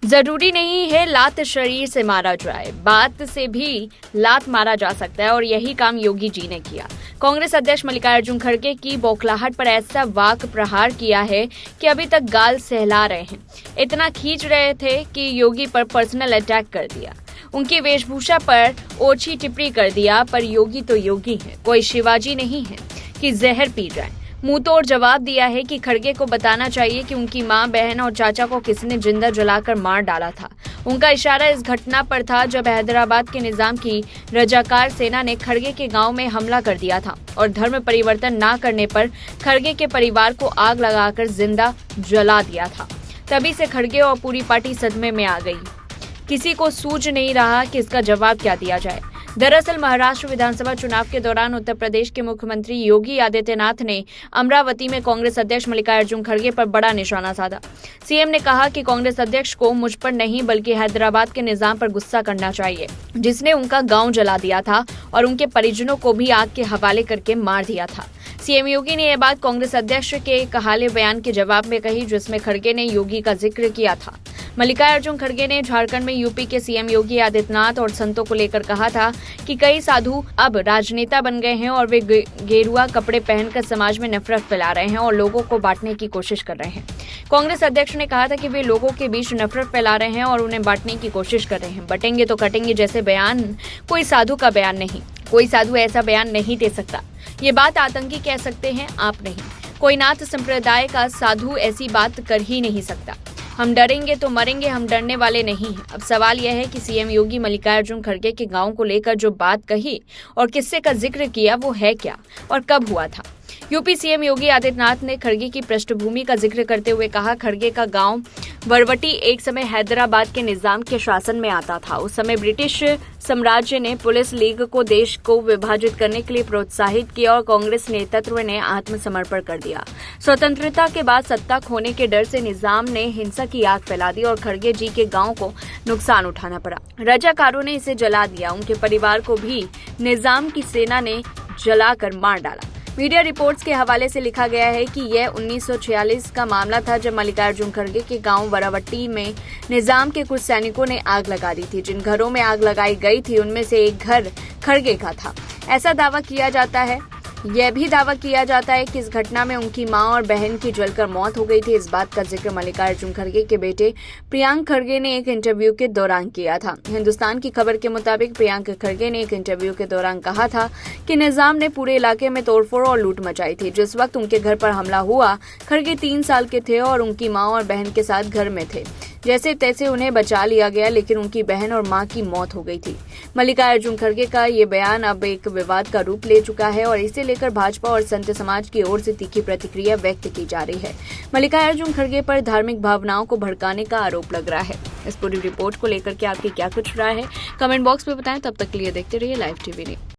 जरूरी नहीं है लात शरीर से मारा जाए, बात से भी लात मारा जा सकता है और यही काम योगी जी ने किया। कांग्रेस अध्यक्ष मल्लिकार्जुन खड़गे की बौखलाहट पर ऐसा वाक प्रहार किया है कि अभी तक गाल सहला रहे हैं। इतना खींच रहे थे कि योगी पर पर्सनल अटैक कर दिया, उनकी वेशभूषा पर ओछी टिप्पणी कर दिया। पर योगी तो योगी है, कोई शिवाजी नहीं है कि जहर पी जाए। मुंह तोड़ जवाब दिया है कि खड़गे को बताना चाहिए कि उनकी मां, बहन और चाचा को किसने जिंदा जलाकर मार डाला था। उनका इशारा इस घटना पर था जब हैदराबाद के निजाम की रजाकार सेना ने खड़गे के गांव में हमला कर दिया था और धर्म परिवर्तन न करने पर खड़गे के परिवार को आग लगाकर जिंदा जला दिया था। तभी से खड़गे और पूरी पार्टी सदमे में आ गई। किसी को सूझ नहीं रहा कि इसका जवाब क्या दिया जाए। दरअसल महाराष्ट्र विधानसभा चुनाव के दौरान उत्तर प्रदेश के मुख्यमंत्री योगी आदित्यनाथ ने अमरावती में कांग्रेस अध्यक्ष मल्लिकार्जुन खड़गे पर बड़ा निशाना साधा। सीएम ने कहा कि कांग्रेस अध्यक्ष को मुझ पर नहीं बल्कि हैदराबाद के निजाम पर गुस्सा करना चाहिए, जिसने उनका गांव जला दिया था और उनके परिजनों को भी आग के हवाले करके मार दिया था। सीएम योगी ने यह बात कांग्रेस अध्यक्ष के कहाले बयान के जवाब में कही, जिसमें खड़गे ने योगी का जिक्र किया था। मल्लिकार्जुन खड़गे ने झारखंड में यूपी के सीएम योगी आदित्यनाथ और संतों को लेकर कहा था कि कई साधु अब राजनेता बन गए हैं और वे गेरुआ कपड़े पहनकर समाज में नफरत फैला रहे हैं और लोगों को बांटने की कोशिश कर रहे हैं। कांग्रेस अध्यक्ष ने कहा था कि वे लोगों के बीच नफरत फैला रहे हैं और उन्हें बांटने की कोशिश कर रहे हैं। बटेंगे तो कटेंगे जैसे बयान कोई साधु का बयान नहीं, कोई साधु ऐसा बयान नहीं दे सकता। ये बात आतंकी कह सकते हैं, आप नहीं। कोई नाथ संप्रदाय का साधु ऐसी बात कर ही नहीं सकता। हम डरेंगे तो मरेंगे, हम डरने वाले नहीं हैं। अब सवाल यह है कि सीएम योगी मल्लिकार्जुन खड़गे के गांव को लेकर जो बात कही और किस्से का जिक्र किया वो है क्या और कब हुआ था। यूपी सीएम योगी आदित्यनाथ ने खड़गे की पृष्ठभूमि का जिक्र करते हुए कहा, खड़गे का गांव बरवटी एक समय हैदराबाद के निजाम के शासन में आता था। उस समय ब्रिटिश साम्राज्य ने पुलिस लीग को देश को विभाजित करने के लिए प्रोत्साहित किया और कांग्रेस नेतृत्व ने आत्मसमर्पण कर दिया। स्वतंत्रता के बाद सत्ता खोने के डर से निजाम ने हिंसा की आग फैला दी और खड़गे जी के गांव को नुकसान उठाना पड़ा। रजाकारों ने इसे जला दिया, उनके परिवार को भी निजाम की सेना ने जलाकर मार डाला। मीडिया रिपोर्ट्स के हवाले से लिखा गया है कि यह 1946 का मामला था जब मल्लिकार्जुन खड़गे के गांव बरावट्टी में निजाम के कुछ सैनिकों ने आग लगा दी थी। जिन घरों में आग लगाई गई थी उनमें से एक घर खड़गे का था। ऐसा दावा किया जाता है। यह भी दावा किया जाता है कि इस घटना में उनकी मां और बहन की जलकर मौत हो गई थी। इस बात का जिक्र मल्लिकार्जुन खड़गे के बेटे प्रियांक खड़गे ने एक इंटरव्यू के दौरान किया था। हिंदुस्तान की खबर के मुताबिक प्रियांक खड़गे ने एक इंटरव्यू के दौरान कहा था कि निजाम ने पूरे इलाके में तोड़फोड़ और लूट मचाई थी। जिस वक्त उनके घर पर हमला हुआ, खड़गे 3 साल के थे और उनकी मां और बहन के साथ घर में थे। जैसे तैसे उन्हें बचा लिया गया, लेकिन उनकी बहन और मां की मौत हो गई थी। मल्लिकार्जुन खड़गे का ये बयान अब एक विवाद का रूप ले चुका है और इसे लेकर भाजपा और संत समाज की ओर से तीखी प्रतिक्रिया व्यक्त की जा रही है। मल्लिकार्जुन खड़गे पर धार्मिक भावनाओं को भड़काने का आरोप लग रहा है। इस पूरी रिपोर्ट को लेकर के आपकी क्या कुछ राय है, कमेंट बॉक्स में बताएं। तब तक के लिए देखते रहिए लाइव टीवी न्यूज़।